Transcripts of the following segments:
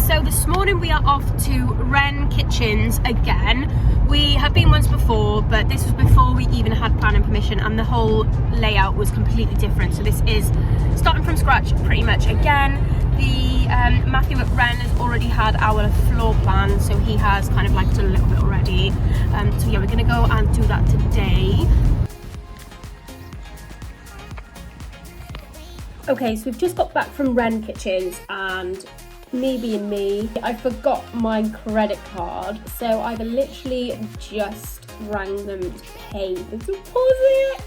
So this morning we are off to Wren Kitchens again. We have been once before, but this was before we even had planning permission, and the whole layout was completely different. So this is starting from scratch pretty much again. Matthew at Wren has already had our floor plan, so he has kind of like done a little bit already. So yeah, we're gonna go and do that today. Okay, so we've just got back from Wren Kitchens, and me being me, I forgot my credit card, so I've literally just rang them to pay the deposit.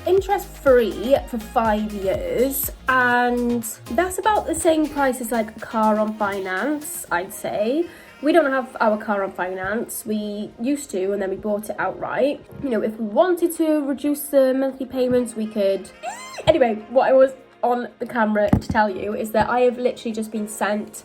Interest free for 5 years, and that's about the same price as like a car on finance, I'd say. We don't have our car on finance. We used to, and then we bought it outright. You know, if we wanted to reduce the monthly payments, we could. Anyway, what I was on the camera to tell you is that I have literally just been sent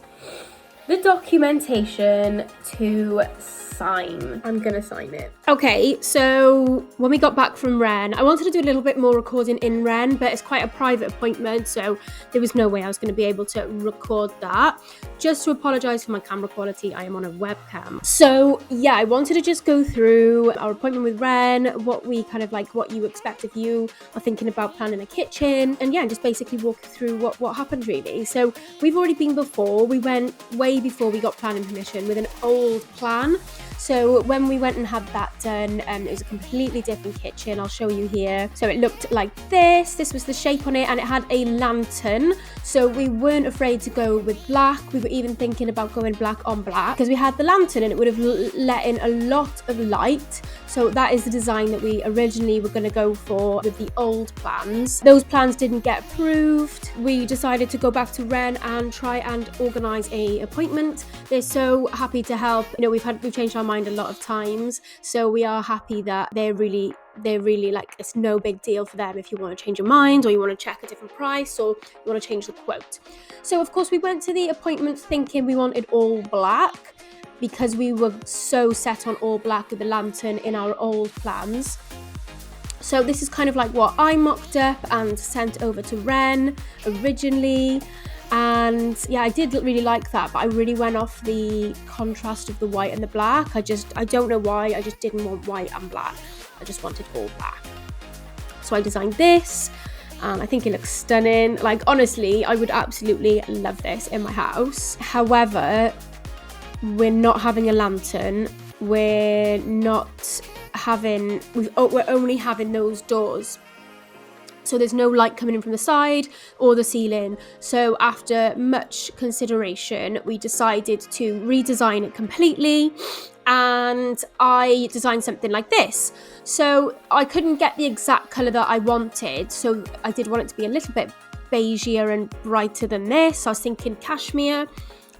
the documentation to sign. I'm gonna sign it. Okay, so when we got back from Wren, I wanted to do a little bit more recording in Wren, but it's quite a private appointment, so there was no way I was going to be able to record that. Just to apologise for my camera quality, I am on a webcam. So yeah, I wanted to just go through our appointment with Wren, what we kind of like, what you expect if you are thinking about planning a kitchen, and yeah, just basically walk through what happened really. So we've already been before. We went way before we got planning permission with an old plan. So when we went and had that done, it was a completely different kitchen. I'll show you here. So it looked like this. This was the shape on it, and it had a lantern. So we weren't afraid to go with black. We were even thinking about going black on black because we had the lantern and it would have let in a lot of light. So that is the design that we originally were going to go for with the old plans. Those plans didn't get approved. We decided to go back to Wren and try and organise a appointment. They're so happy to help. You know, we've changed our mind a lot of times, so we are happy that they're really like, it's no big deal for them if you want to change your mind or you want to check a different price or you want to change the quote. So of course we went to the appointment thinking we wanted all black, because we were so set on all black with the lantern in our old plans. So this is kind of like what I mocked up and sent over to Wren originally. And yeah, I did really like that, but I really went off the contrast of the white and the black. I don't know why, I just didn't want white and black. I just wanted all black. So I designed this, and I think it looks stunning. Like, honestly, I would absolutely love this in my house. However, we're not having a lantern. We're only having those doors. So there's no light coming in from the side or the ceiling. So after much consideration, we decided to redesign it completely, and I designed something like this. So I couldn't get the exact colour that I wanted, so I did want it to be a little bit beigeier and brighter than this. I was thinking cashmere.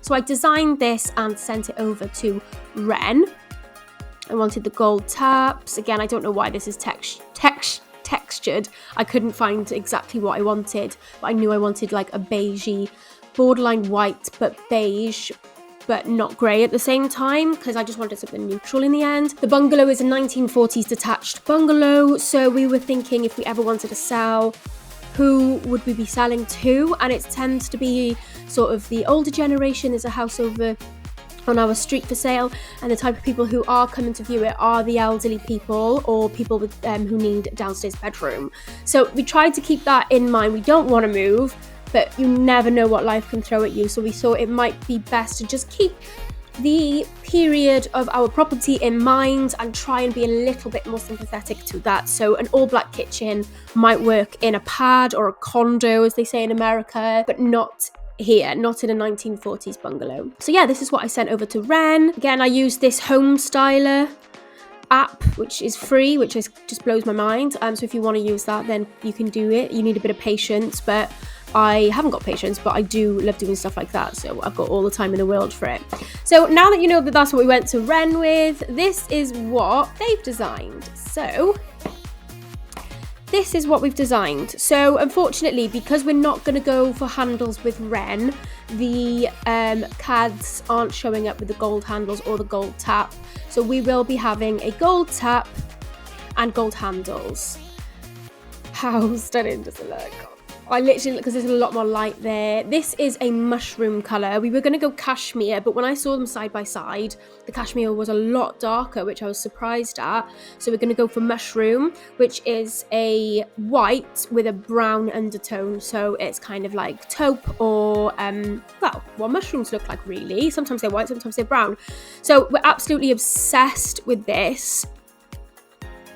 So I designed this and sent it over to Wren. I wanted the gold taps. Again, I don't know why this is textured. I couldn't find exactly what I wanted, but I knew I wanted like a beigey, borderline white, but beige, but not grey at the same time, because I just wanted something neutral in the end. The bungalow is a 1940s detached bungalow, so we were thinking if we ever wanted to sell, who would we be selling to? And it tends to be sort of the older generation. There's a house over on our street for sale, and the type of people who are coming to view it are the elderly people or people with who need a downstairs bedroom. So we tried to keep that in mind. We don't want to move, but you never know what life can throw at you. So we thought it might be best to just keep the period of our property in mind and try and be a little bit more sympathetic to that. So an all black kitchen might work in a pad or a condo, as they say in America, but not here, not in a 1940s bungalow. So yeah, this is what I sent over to Wren. Again, I used this Home Styler app, which is free, which just blows my mind. So if you want to use that, then you can do it. You need a bit of patience, but I haven't got patience, but I do love doing stuff like that, so I've got all the time in the world for it. So now that you know that that's what we went to Wren with, this is what they've designed. So this is what we've designed. So unfortunately, because we're not going to go for handles with Wren, the CADs aren't showing up with the gold handles or the gold tap. So we will be having a gold tap and gold handles. How stunning does it look? I literally, because there's a lot more light there. This is a mushroom colour. We were going to go cashmere, but when I saw them side by side, the cashmere was a lot darker, which I was surprised at. So we're going to go for mushroom, which is a white with a brown undertone. So it's kind of like taupe or, well, what mushrooms look like really. Sometimes they're white, sometimes they're brown. So we're absolutely obsessed with this.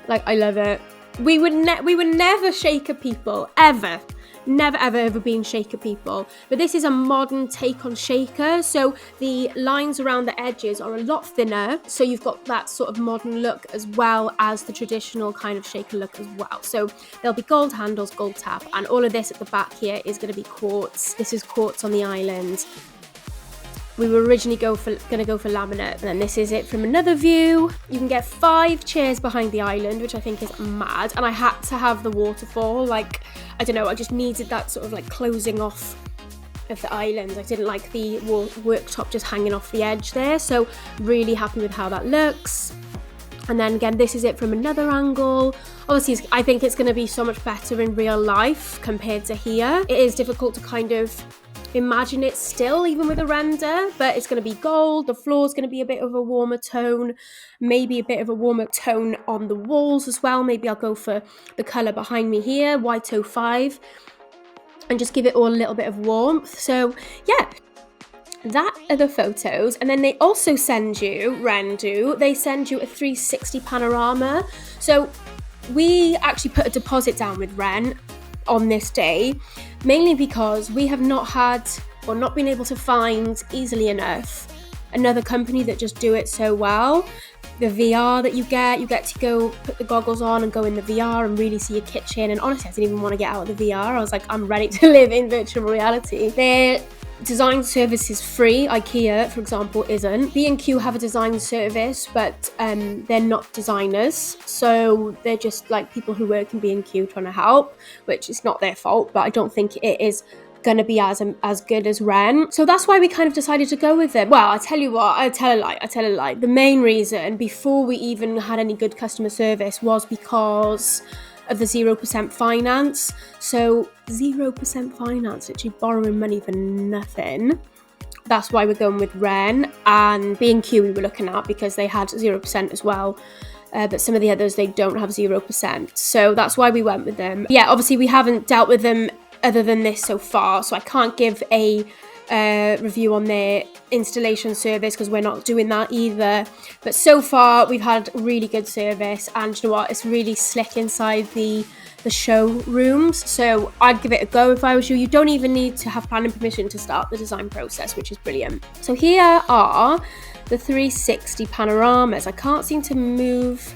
Like, I love it. We were never shaker people, ever. Never ever been shaker people, but this is a modern take on shaker, so the lines around the edges are a lot thinner, so you've got that sort of modern look as well as the traditional kind of shaker look as well. So there'll be gold handles, gold tap, and all of this at the back here is going to be quartz. This is quartz on the island. We were originally going to go for laminate, and then this is it from another view. You can get 5 chairs behind the island, which I think is mad, and I had to have the waterfall. Like, I don't know, I just needed that sort of like closing off of the island. I didn't like the worktop just hanging off the edge there, so really happy with how that looks. And then again, this is it from another angle. Obviously, I think it's going to be so much better in real life compared to here. It is difficult to kind of imagine it still, even with a render, but it's going to be gold. The floor's going to be a bit of a warmer tone, maybe a bit of a warmer tone on the walls as well. Maybe I'll go for the colour behind me here, white 05, and just give it all a little bit of warmth. So yeah, that are the photos. And then they also send you, Wren do, they send you a 360 panorama. So we actually put a deposit down with Wren on this day, mainly because we have not had, or not been able to find easily enough, another company that just do it so well. The VR that you get to go put the goggles on and go in the VR and really see your kitchen. And honestly, I didn't even want to get out of the VR. I was like, I'm ready to live in virtual reality. Their design service is free. Ikea, for example, isn't. B&Q have a design service, but they're not designers. So they're just like people who work in B&Q trying to help, which is not their fault, but I don't think it is going to be as good as Wren. So that's why we kind of decided to go with them. Well, I tell you what, I tell a lie. The main reason, before we even had any good customer service, was because of the 0% finance. So 0% finance, literally borrowing money for nothing. That's why we're going with Wren. And B&Q we were looking at because they had 0% as well. But some of the others, they don't have 0%. So that's why we went with them. Yeah, obviously we haven't dealt with them other than this so far, so I can't give a review on their installation service because we're not doing that either. But so far we've had really good service, and you know what, it's really slick inside the showrooms, so I'd give it a go if I was you. You don't even need to have planning permission to start the design process, which is brilliant. So here are the 360 panoramas. I can't seem to move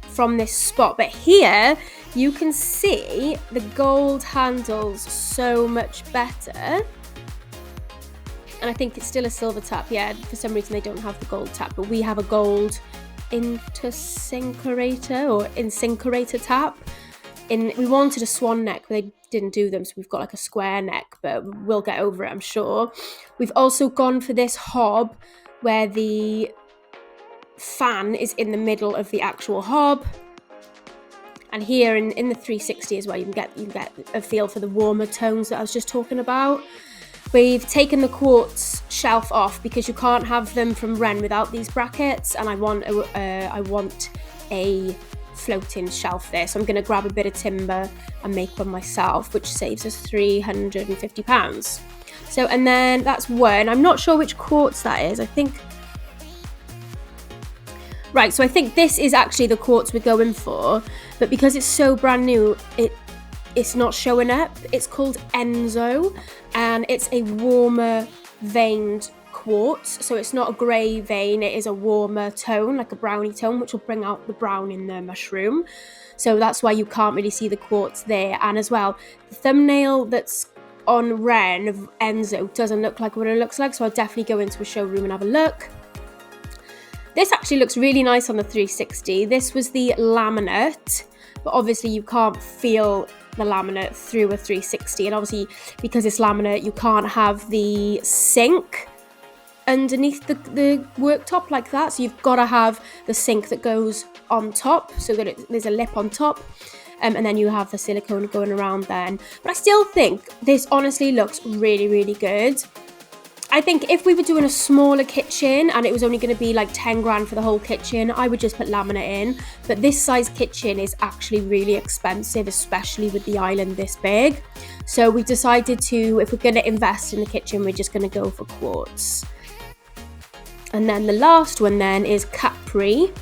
from this spot, but here you can see the gold handles so much better. And I think it's still a silver tap. Yeah, for some reason they don't have the gold tap, but we have a gold insincerator tap. We wanted a swan neck, but they didn't do them, so we've got like a square neck, but we'll get over it, I'm sure. We've also gone for this hob where the fan is in the middle of the actual hob. And here in the 360 as well, you can get a feel for the warmer tones that I was just talking about. We've taken the quartz shelf off because you can't have them from Wren without these brackets, and I want a floating shelf there, so I'm going to grab a bit of timber and make one myself, which saves us £350. So, and then that's one. I'm not sure which quartz that is. Right, so I think this is actually the quartz we're going for, but because it's so brand new, it's not showing up. It's called Enzo, and it's a warmer veined quartz, so it's not a grey vein, it is a warmer tone, like a brownie tone, which will bring out the brown in the mushroom. So that's why you can't really see the quartz there. And as well, the thumbnail that's on Wren of Enzo doesn't look like what it looks like, so I'll definitely go into a showroom and have a look. This actually looks really nice on the 360. This was the laminate, but obviously you can't feel the laminate through a 360, and obviously because it's laminate you can't have the sink underneath the worktop like that, so you've got to have the sink that goes on top so that there's a lip on top. and then you have the silicone going around then. But I still think this honestly looks really, really good. I think if we were doing a smaller kitchen and it was only going to be like 10 grand for the whole kitchen, I would just put laminate in. But this size kitchen is actually really expensive, especially with the island this big. So we decided to, if we're going to invest in the kitchen, we're just going to go for quartz. And then the last one then is Capri.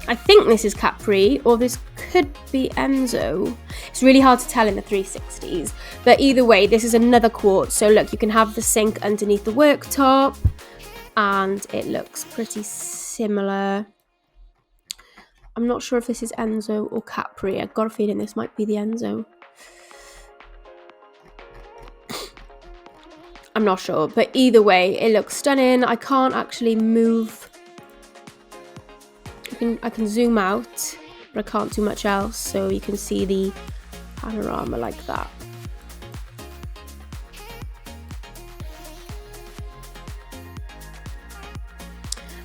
I think this is Capri, or this could be Enzo. It's really hard to tell in the 360s, but either way, this is another quartz. So look, you can have the sink underneath the worktop, and it looks pretty similar. I'm not sure if this is Enzo or Capri. I've got a feeling this might be the Enzo. I'm not sure, but either way, it looks stunning. I can't actually move. I can zoom out, but I can't do much else, so you can see the panorama like that.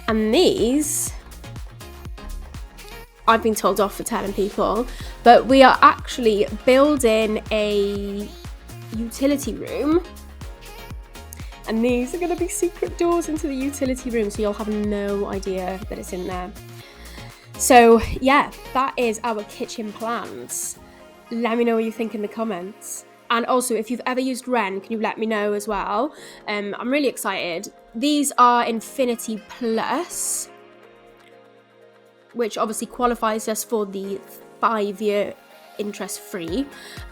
And these, I've been told off for telling people, but we are actually building a utility room. And these are going to be secret doors into the utility room, so you'll have no idea that it's in there. So yeah, that is our kitchen plans. Let me know what you think in the comments. And also, if you've ever used Wren, can you let me know as well? I'm really excited. These are Infinity Plus, which obviously qualifies us for the 5-year interest free.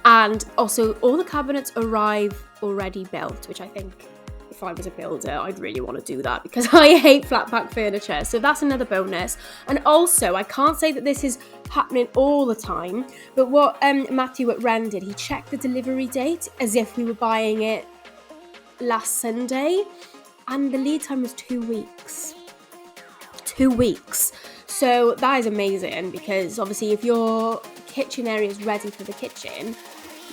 And also, all the cabinets arrive already built, which I think, if I was a builder, I'd really want to do that because I hate flat pack furniture. So that's another bonus. And also, I can't say that this is happening all the time, but what Matthew at Wren did, he checked the delivery date as if we were buying it last Sunday, and the lead time was 2 weeks. 2 weeks. So that is amazing, because obviously if your kitchen area is ready for the kitchen,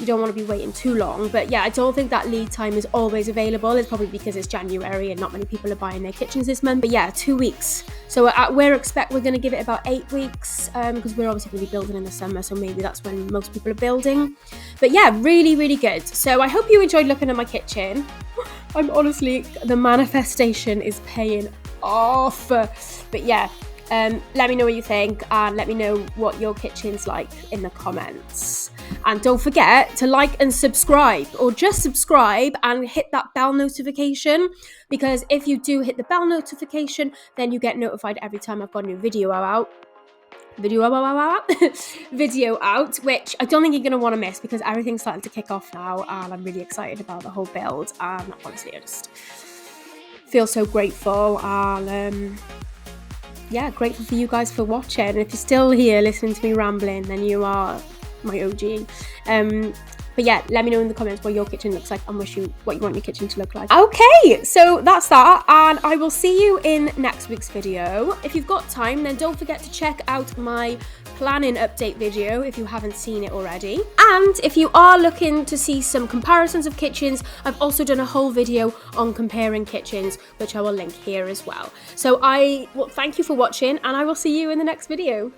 you don't want to be waiting too long. But yeah, I don't think that lead time is always available. It's probably because it's January and not many people are buying their kitchens this month. But yeah, 2 weeks. So we're going to give it about 8 weeks, because we're obviously going to be building in the summer, so maybe that's when most people are building. But yeah, really, really good. So I hope you enjoyed looking at my kitchen. I'm honestly, the manifestation is paying off. But yeah, let me know what you think, and let me know what your kitchen's like in the comments. And don't forget to like and subscribe, or just subscribe and hit that bell notification, because if you do hit the bell notification, then you get notified every time I've got a new video out, which I don't think you're going to want to miss, because everything's starting to kick off now, and I'm really excited about the whole build. And honestly, I just feel so grateful, and yeah, grateful for you guys for watching. And if you're still here listening to me rambling, then you are my OG. But yeah, let me know in the comments what your kitchen looks like and what you want your kitchen to look like. Okay, so that's that, and I will see you in next week's video. If you've got time, then don't forget to check out my planning update video if you haven't seen it already. And if you are looking to see some comparisons of kitchens, I've also done a whole video on comparing kitchens, which I will link here as well. So thank you for watching, and I will see you in the next video.